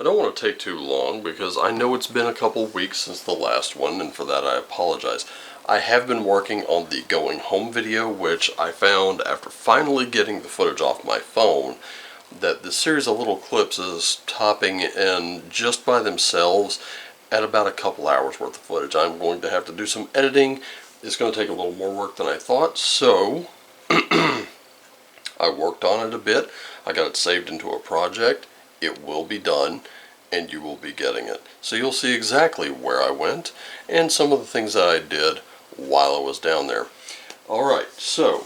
I don't want to take too long because I know it's been a couple weeks since the last one, and for that I apologize. I have been working on the going home video, which I found after finally getting the footage off my phone that the series of little clips is topping in just by themselves at about a couple hours worth of footage. I'm going to have to do some editing. It's going to take a little more work than I thought, so I worked on it a bit. I got it saved into a project. It will be done, and you will be getting it. So you'll see exactly where I went and some of the things that I did while I was down there. Alright, so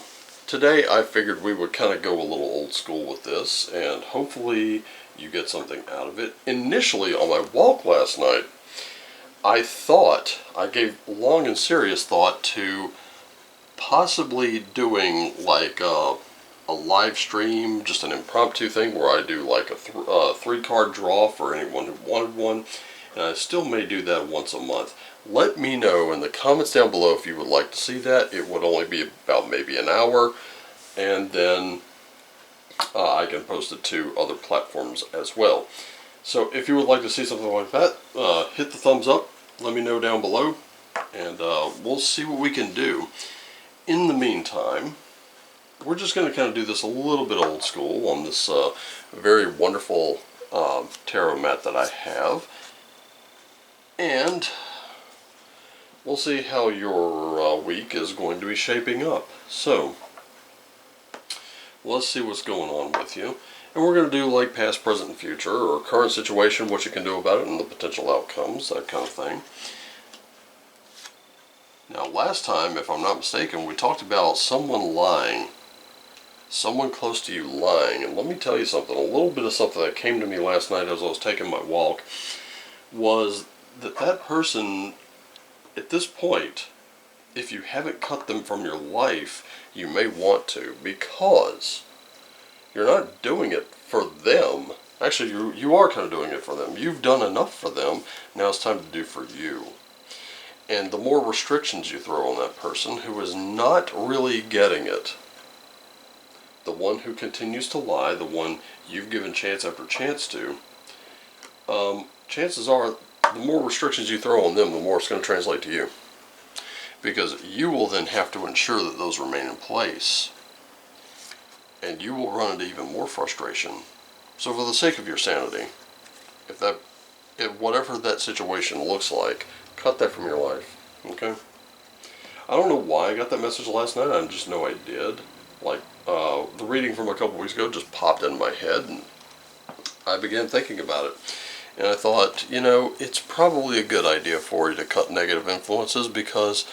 today I figured we would kind of go a little old school with this, and hopefully you get something out of it. Initially, on my walk last night, I gave long and serious thought to possibly doing like a live stream, just an impromptu thing where I do like a three-card draw for anyone who wanted one, and I still may do that once a month. Let me know in the comments down below if you would like to see that. It would only be about maybe an hour, and then I can post it to other platforms as well. So if you would like to see something like that, hit the thumbs up, let me know down below, and we'll see what we can do. In the meantime, we're just going to kind of do this a little bit old school on this very wonderful tarot mat that I have. And we'll see how your week is going to be shaping up. So, let's see what's going on with you. And we're going to do like past, present, and future, or current situation, what you can do about it, and the potential outcomes, that kind of thing. Now, last time, if I'm not mistaken, we talked about someone lying. Someone close to you lying. And let me tell you something, a little bit of something that came to me last night as I was taking my walk was that that person, at this point, if you haven't cut them from your life, you may want to, because you're not doing it for them. Actually, you are kind of doing it for them. You've done enough for them. Now it's time to do for you. And the more restrictions you throw on that person who is not really getting it, the one who continues to lie, the one you've given chance after chance to, chances are the more restrictions you throw on them, the more it's going to translate to you. Because you will then have to ensure that those remain in place. And you will run into even more frustration. So for the sake of your sanity, if whatever that situation looks like, cut that from your life. Okay? I don't know why I got that message last night, I just know I did. Like, the reading from a couple weeks ago just popped in my head, and I began thinking about it. And I thought, you know, it's probably a good idea for you to cut negative influences because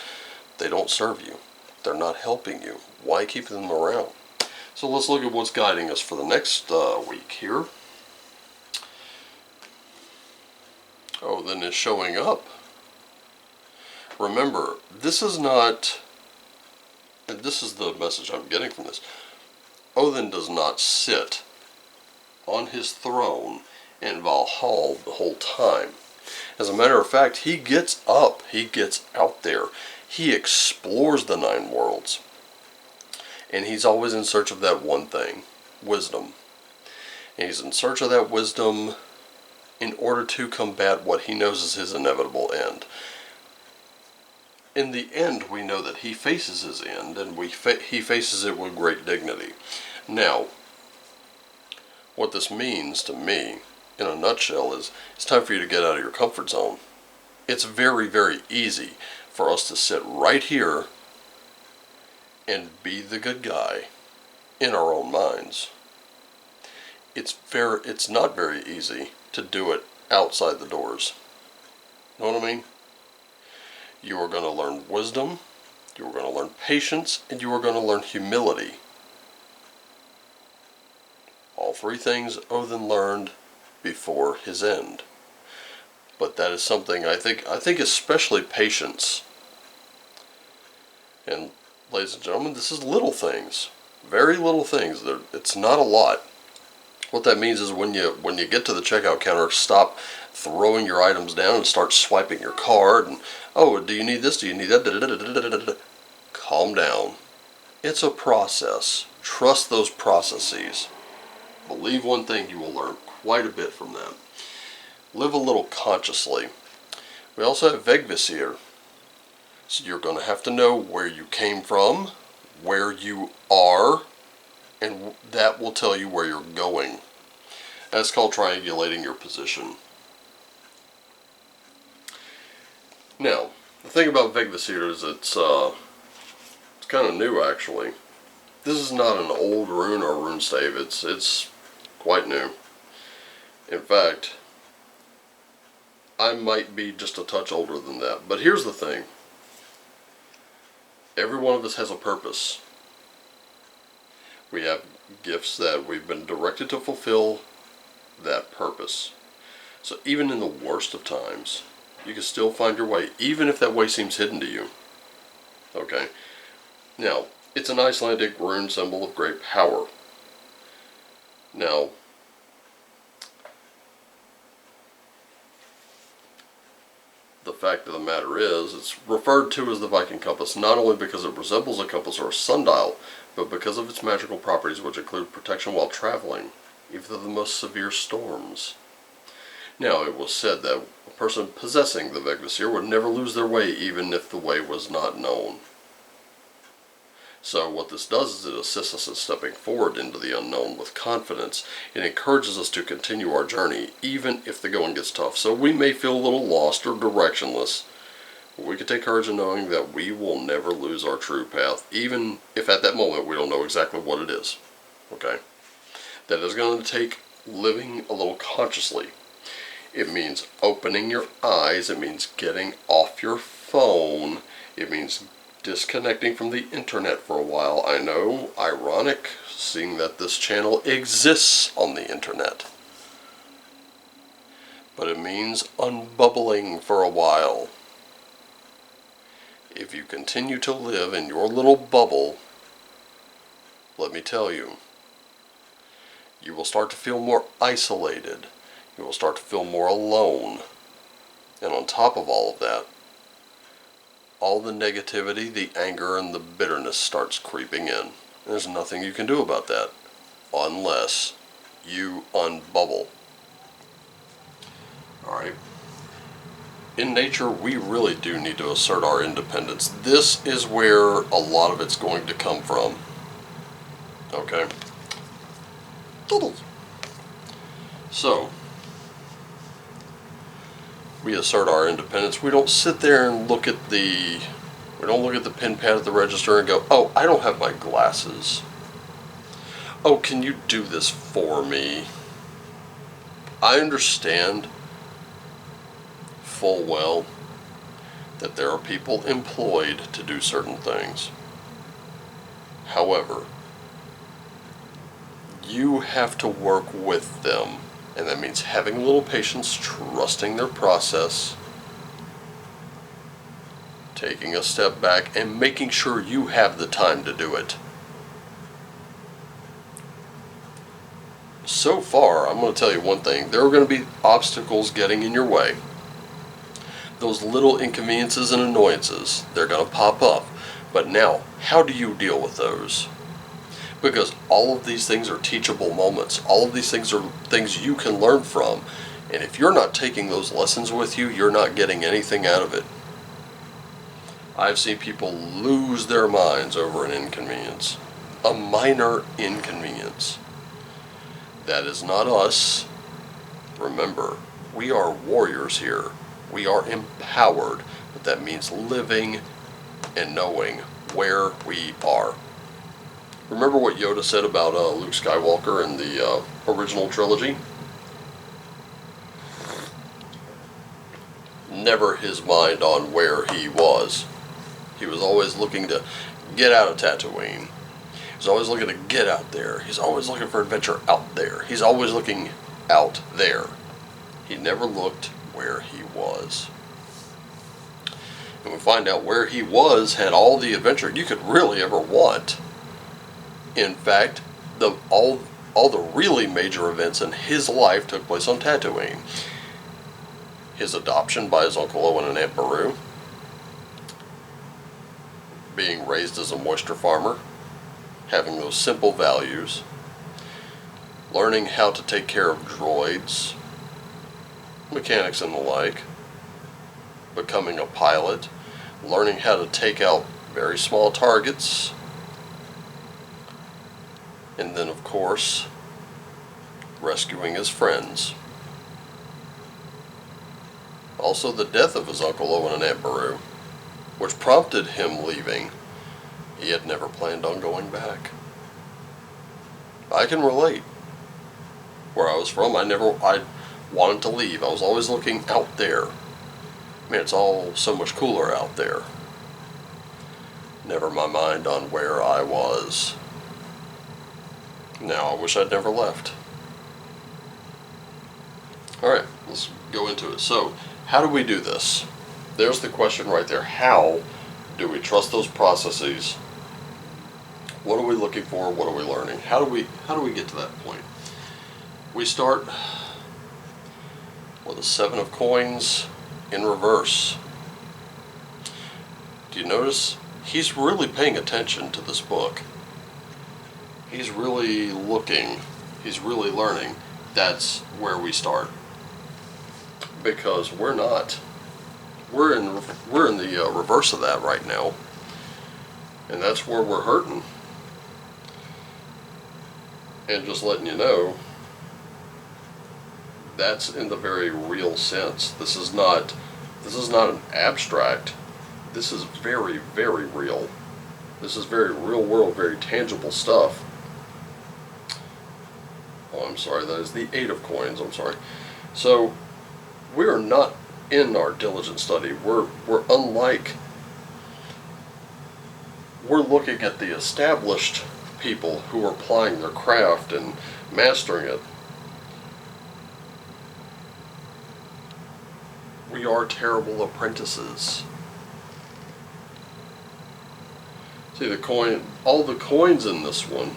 they don't serve you. They're not helping you. Why keep them around? So let's look at what's guiding us for the next week here. Odin is showing up. Remember, this is not, and this is the message I'm getting from this, Odin does not sit on his throne in Valhalla the whole time. As a matter of fact, he gets up, he gets out there, he explores the 9 worlds. And he's always in search of that one thing, wisdom. And he's in search of that wisdom in order to combat what he knows is his inevitable end. In the end, we know that he faces his end, and he faces it with great dignity. Now, what this means to me, in a nutshell, is it's time for you to get out of your comfort zone. It's very, very easy for us to sit right here and be the good guy in our own minds. It's not very easy to do it outside the doors. Know what I mean? You are going to learn wisdom, you are going to learn patience, and you are going to learn humility. All 3 things Odin learned before his end. But that is something I think especially patience. And ladies and gentlemen, this is little things. Very little things. It's not a lot. What that means is when you get to the checkout counter, stop throwing your items down and start swiping your card. And, oh, do you need this? Do you need that? Calm down. It's a process. Trust those processes. Believe one thing, you will learn quite a bit from them. Live a little consciously. We also have Vegvisir. So you're going to have to know where you came from, where you are, and that will tell you where you're going. That's called triangulating your position. Now, the thing about Vegvisir is it's kind of new, actually. This is not an old rune or rune stave. It's quite new. In fact, I might be just a touch older than that. But here's the thing. Every one of us has a purpose. We have gifts that we've been directed to fulfill that purpose. So even in the worst of times, you can still find your way, even if that way seems hidden to you. Okay? Now, it's an Icelandic rune symbol of great power. Now, the fact of the matter is, it's referred to as the Viking compass not only because it resembles a compass or a sundial, but because of its magical properties, which include protection while traveling, even through the most severe storms. Now, it was said that a person possessing the Vegvisir would never lose their way, even if the way was not known. So what this does is it assists us in stepping forward into the unknown with confidence. It encourages us to continue our journey, even if the going gets tough. So we may feel a little lost or directionless. We can take courage in knowing that we will never lose our true path, even if at that moment we don't know exactly what it is. Okay? That is going to take living a little consciously. It means opening your eyes. It means getting off your phone. It means disconnecting from the internet for a while. I know, ironic, seeing that this channel exists on the internet. But it means unbubbling for a while. If you continue to live in your little bubble, let me tell you, you will start to feel more isolated. You will start to feel more alone. And on top of all of that, all the negativity, the anger, and the bitterness starts creeping in. There's nothing you can do about that unless you unbubble. Alright? In nature, we really do need to assert our independence. This is where a lot of it's going to come from. Okay? So, we assert our independence. We don't sit there and look at the pin pad at the register and go, oh, I don't have my glasses. Oh, can you do this for me? I understand full well that there are people employed to do certain things. However, you have to work with them. And that means having a little patience, trusting their process, taking a step back, and making sure you have the time to do it. So far, I'm going to tell you one thing. There are going to be obstacles getting in your way. Those little inconveniences and annoyances, they're going to pop up. But now, how do you deal with those? Because all of these things are teachable moments. All of these things are things you can learn from. And if you're not taking those lessons with you, you're not getting anything out of it. I've seen people lose their minds over an inconvenience. A minor inconvenience. That is not us. Remember, we are warriors here. We are empowered. But that means living and knowing where we are. Remember what Yoda said about Luke Skywalker in the original trilogy? Never his mind on where he was. He was always looking to get out of Tatooine. He was always looking to get out there. He's always looking for adventure out there. He's always looking out there. He never looked where he was. And we find out where he was had all the adventure you could really ever want. In fact, all the really major events in his life took place on Tatooine. His adoption by his Uncle Owen and Aunt Beru, being raised as a moisture farmer, having those simple values, learning how to take care of droids, mechanics and the like, becoming a pilot, learning how to take out very small targets, and then of course rescuing his friends. Also the death of his Uncle Owen and Aunt Beru, which prompted him leaving. He had never planned on going back. I can relate. Where I was from, I wanted to leave. I was always looking out there. Man, it's all so much cooler out there. Never my mind on where I was. Now I wish I'd never left. Alright, let's go into it. So, how do we do this? There's the question right there. How do we trust those processes? What are we looking for? What are we learning? How do we get to that point? We start with a 7 of coins in reverse. Do you notice? He's really paying attention to this book. He's really looking. He's really learning. That's where we start. Because we're not. We're in the reverse of that right now. And that's where we're hurting. And just letting you know, that's in the very real sense. This is not an abstract. This is very, very real. This is very real world, very tangible stuff. Oh, I'm sorry, that is the 8 of coins, I'm sorry. So, we are not in our diligent study. We're unlike, we're looking at the established people who are applying their craft and mastering it. We are terrible apprentices. See the coin, all the coins in this one,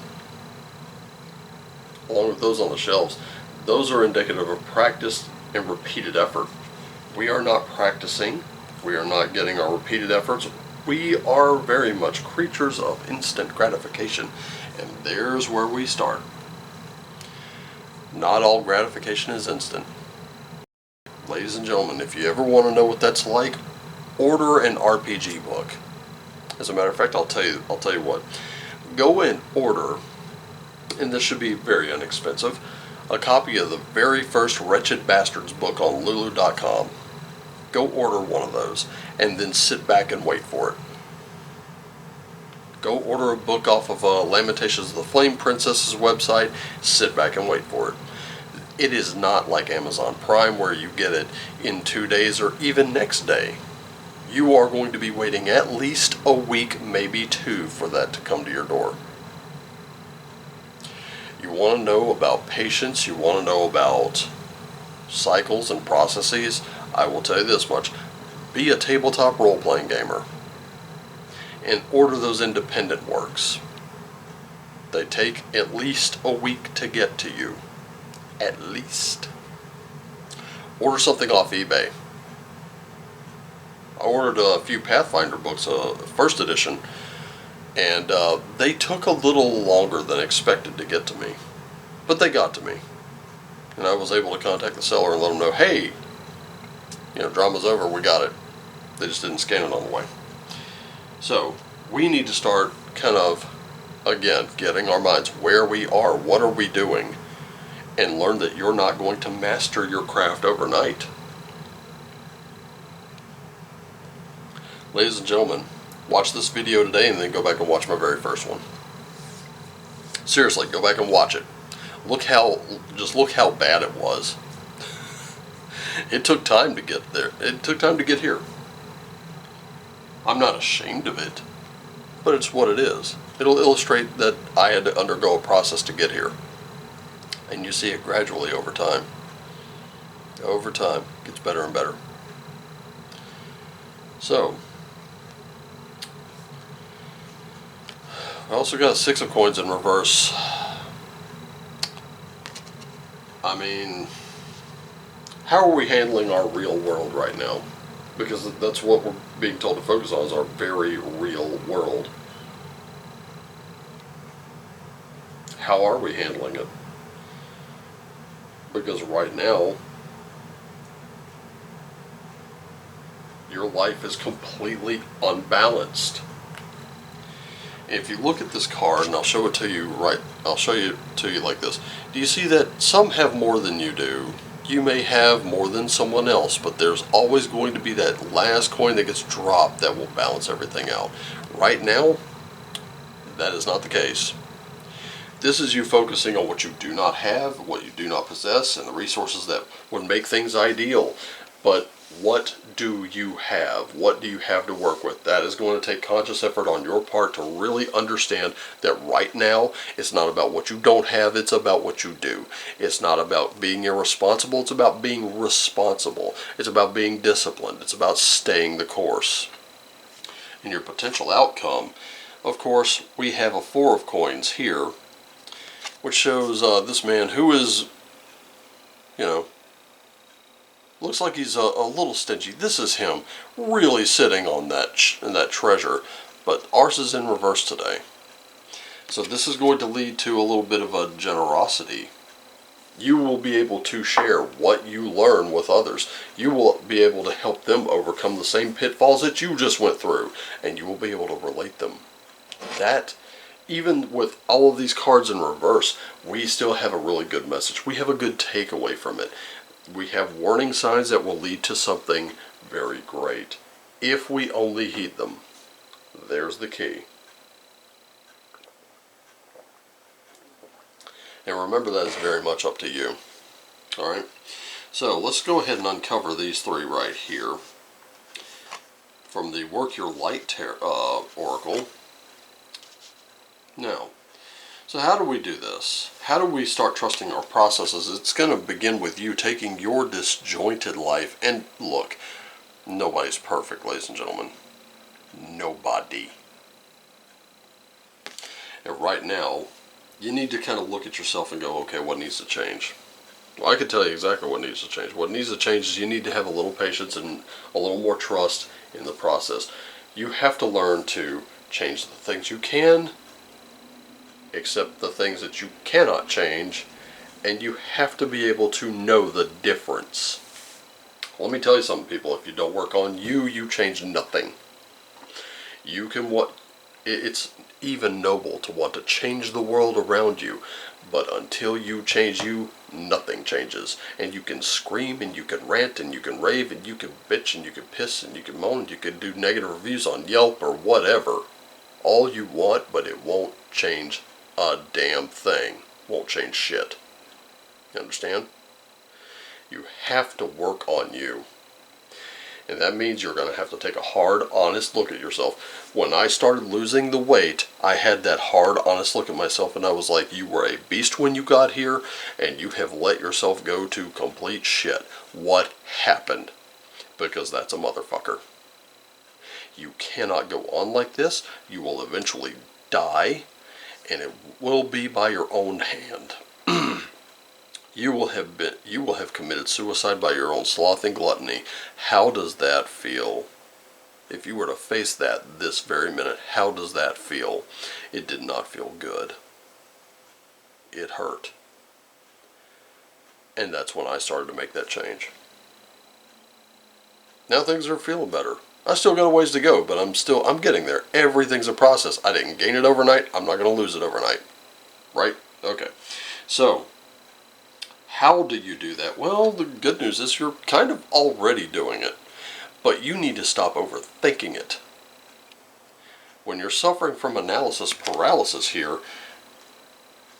along with those on the shelves, those are indicative of practice and repeated effort. We are not practicing. We are not getting our repeated efforts. We are very much creatures of instant gratification. And there's where we start. Not all gratification is instant. Ladies and gentlemen, if you ever want to know what that's like, order an RPG book. As a matter of fact, I'll tell you what. Go and order, and this should be very inexpensive, a copy of the very first Wretched Bastards book on Lulu.com. Go order one of those, and then sit back and wait for it. Go order a book off of Lamentations of the Flame Princess's website, sit back and wait for it. It is not like Amazon Prime where you get it in 2 days or even next day. You are going to be waiting at least a week, maybe 2, for that to come to your door. You want to know about patience, you want to know about cycles and processes, I will tell you this much. Be a tabletop role-playing gamer. And order those independent works. They take at least a week to get to you. At least. Order something off eBay. I ordered a few Pathfinder books, first edition, and they took a little longer than expected to get to me. But they got to me. And I was able to contact the seller and let them know, hey, drama's over, we got it. They just didn't scan it on the way. So, we need to start kind of, again, getting our minds where we are, what are we doing, and learn that you're not going to master your craft overnight. Ladies and gentlemen, watch this video today and then go back and watch my very first one. Seriously, go back and watch it. Just look how bad it was. It took time to get there. It took time to get here. I'm not ashamed of it, but it's what it is. It'll illustrate that I had to undergo a process to get here. And you see it gradually over time. Over time, it gets better and better. So, I also got a 6 of coins in reverse. I mean, how are we handling our real world right now? Because that's what we're being told to focus on, is our very real world. How are we handling it? Because right now, your life is completely unbalanced. If you look at this card, and I'll show it to you like this. Do you see that some have more than you do? You may have more than someone else, but there's always going to be that last coin that gets dropped that will balance everything out. Right now, that is not the case. This is you focusing on what you do not have, what you do not possess, and the resources that would make things ideal. But what do you have? What do you have to work with? That is going to take conscious effort on your part to really understand that right now it's not about what you don't have, it's about what you do. It's not about being irresponsible, it's about being responsible. It's about being disciplined. It's about staying the course. And your potential outcome, of course, we have a 4 of coins here, which shows this man who is, looks like he's a little stingy. This is him really sitting on that treasure, but ours is in reverse today. So this is going to lead to a little bit of a generosity. You will be able to share what you learn with others. You will be able to help them overcome the same pitfalls that you just went through, and you will be able to relate them. That, even with all of these cards in reverse, we still have a really good message. We have a good takeaway from it. We have warning signs that will lead to something very great, if we only heed them. There's the key. And remember, that is very much up to you. Alright, so let's go ahead and uncover these 3 right here from the Work Your Light Oracle. Now, so how do we do this? How do we start trusting our processes? It's going to begin with you taking your disjointed life, and look, nobody's perfect, ladies and gentlemen. Nobody. And right now, you need to kind of look at yourself and go, okay, what needs to change? Well, I can tell you exactly what needs to change. What needs to change is you need to have a little patience and a little more trust in the process. You have to learn to change the things you can, accept the things that you cannot change, and you have to be able to know the difference. Let me tell you something, people. If you don't work on you, you change nothing. You can it's even noble to want to change the world around you, but until you change you, nothing changes. And you can scream, and you can rant, and you can rave, and you can bitch, and you can piss, and you can moan, and you can do negative reviews on Yelp or whatever all you want, but it won't change a damn thing. Won't change shit. You understand? You have to work on you. And that means you're going to have to take a hard, honest look at yourself. When I started losing the weight, I had that hard, honest look at myself, and I was like, you were a beast when you got here, and you have let yourself go to complete shit. What happened? Because that's a motherfucker. You cannot go on like this. You will eventually die, and it will be by your own hand. You will have committed suicide by your own sloth and gluttony. How does that feel? If you were to face that this very minute, how does that feel? It did not feel good. It hurt. And that's when I started to make that change. Now things are feeling better. I still got a ways to go, but I'm getting there. Everything's a process. I didn't gain it overnight. I'm not going to lose it overnight. Right? Okay. So, how do you do that? Well, the good news is you're kind of already doing it, but you need to stop overthinking it. When you're suffering from analysis paralysis here,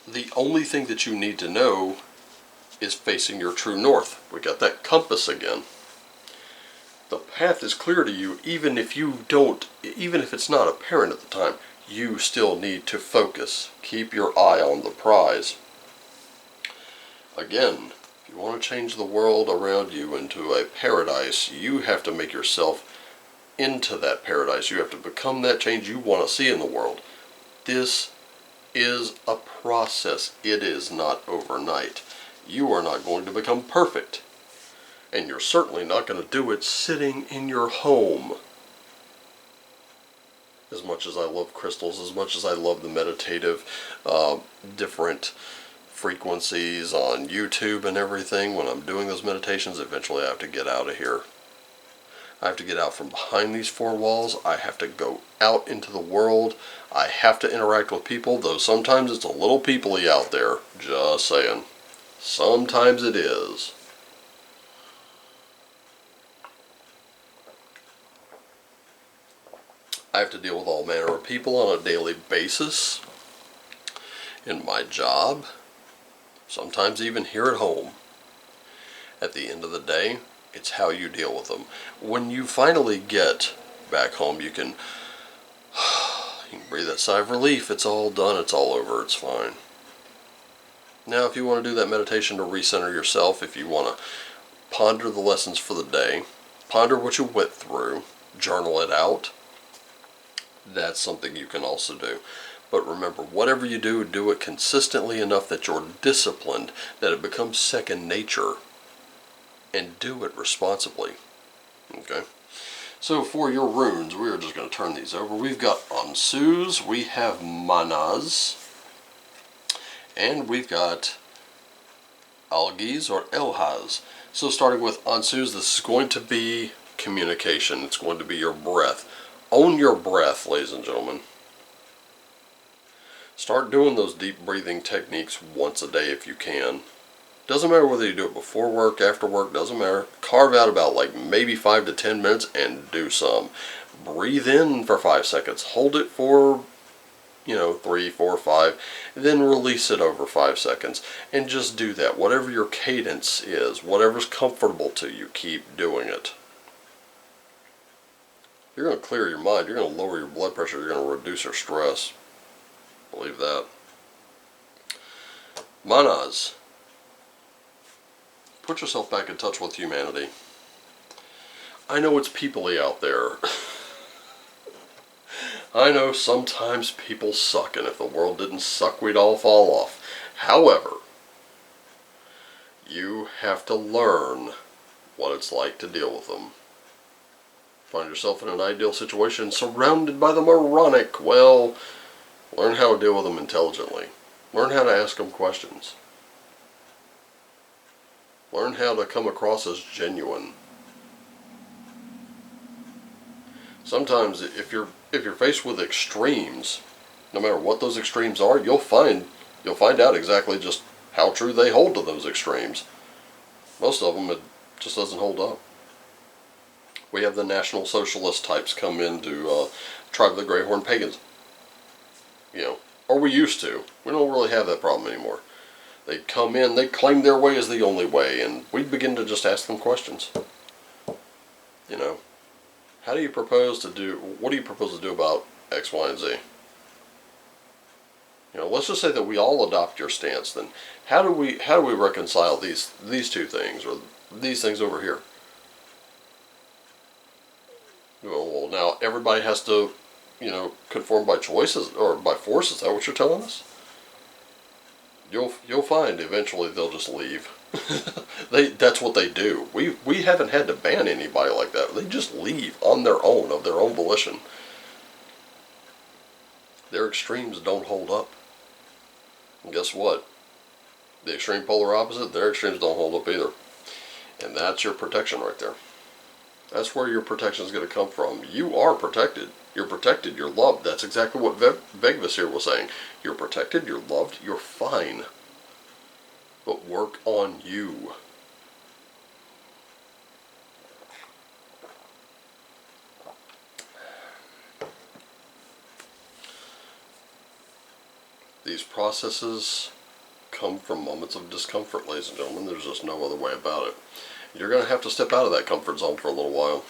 the only thing that you need to know is facing your true north. We got that compass again. The path is clear to you, even if it's not apparent at the time. You still need to focus. Keep your eye on the prize. Again, if you want to change the world around you into a paradise, you have to make yourself into that paradise. You have to become that change you want to see in the world. This is a process. It is not overnight. You are not going to become perfect. And you're certainly not going to do it sitting in your home. As much as I love crystals, as much as I love the meditative, different frequencies on YouTube and everything, when I'm doing those meditations, eventually I have to get out of here. I have to get out from behind these four walls. I have to go out into the world. I have to interact with people, though sometimes it's a little people-y out there. Just saying. Sometimes it is. I have to deal with all manner of people on a daily basis. In my job. Sometimes even here at home. At the end of the day, it's how you deal with them. When you finally get back home, you can breathe that sigh of relief. It's all done. It's all over. It's fine. Now, if you want to do that meditation to recenter yourself, if you want to ponder the lessons for the day, ponder what you went through, journal it out, that's something you can also do. But remember, whatever you do, do it consistently enough that you're disciplined, that it becomes second nature, and do it responsibly. Okay? So for your runes, we are just going to turn these over. We've got Ansus, we have Manas, and we've got Algiz or Elhaz. So starting with Ansus, this is going to be communication. It's going to be your breath. Own your breath, ladies and gentlemen. Start doing those deep breathing techniques once a day if you can. Doesn't matter whether you do it before work, after work, doesn't matter. Carve out about like maybe 5 to 10 minutes and do some. Breathe in for 5 seconds. Hold it for, 3, 4, 5. Then release it over 5 seconds. And just do that. Whatever your cadence is, whatever's comfortable to you, keep doing it. You're going to clear your mind. You're going to lower your blood pressure. You're going to reduce your stress. Believe that. Manas. Put yourself back in touch with humanity. I know it's people-y out there. I know sometimes people suck, and if the world didn't suck, we'd all fall off. However, you have to learn what it's like to deal with them. Find yourself in an ideal situation surrounded by the moronic. Well, learn how to deal with them intelligently. Learn how to ask them questions. Learn how to come across as genuine. Sometimes if you're faced with extremes, no matter what those extremes are, you'll find out exactly just how true they hold to those extremes. Most of them, it just doesn't hold up. We have the National Socialist types come into Tribe of the Greyhorn Pagans. Or we used to. We don't really have that problem anymore. They come in, they claim their way is the only way, and we begin to just ask them questions. What do you propose to do about X, Y, and Z? Let's just say that we all adopt your stance, then how do we reconcile these two things, or these things over here? Well, now everybody has to, conform by choices or by force. Is that what you're telling us? You'll find eventually they'll just leave. That's what they do. We haven't had to ban anybody like that. They just leave on their own, of their own volition. Their extremes don't hold up. And guess what? The extreme polar opposite, their extremes don't hold up either. And that's your protection right there. That's where your protection is going to come from. You are protected. You're protected. You're loved. That's exactly what Vegvis here was saying. You're protected. You're loved. You're fine. But work on you. These processes come from moments of discomfort, ladies and gentlemen. There's just no other way about it. You're going to have to step out of that comfort zone for a little while.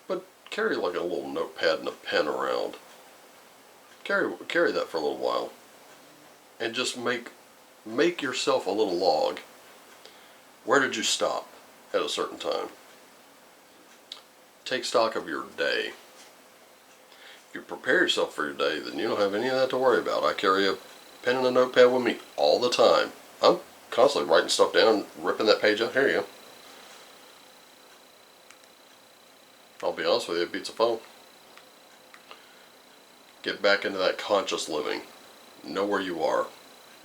But carry like a little notepad and a pen around. Carry that for a little while. And just make yourself a little log. Where did you stop at a certain time? Take stock of your day. If you prepare yourself for your day, then you don't have any of that to worry about. I carry a pen and a notepad with me all the time. I'm constantly writing stuff down, ripping that page out. Here you go. I'll be honest with you, it beats a phone. Get back into that conscious living. Know where you are.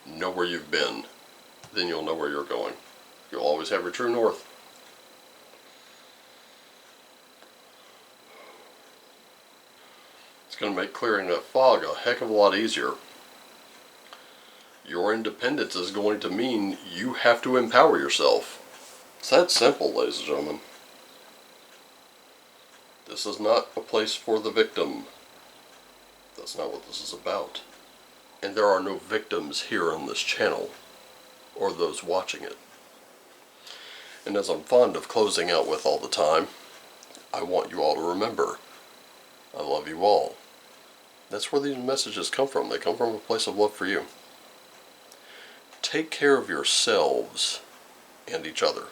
Know where you've been. Then you'll know where you're going. You'll always have your true north. It's going to make clearing that fog a heck of a lot easier. Your independence is going to mean you have to empower yourself. It's that simple, ladies and gentlemen. This is not a place for the victim. That's not what this is about. And there are no victims here on this channel, or those watching it. And as I'm fond of closing out with all the time, I want you all to remember, I love you all. That's where these messages come from. They come from a place of love for you. Take care of yourselves and each other.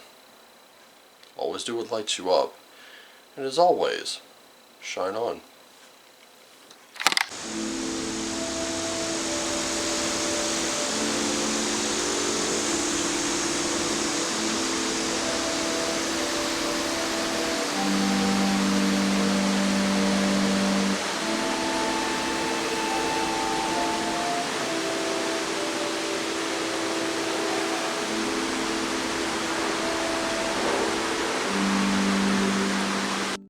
Always do what lights you up. And as always, shine on.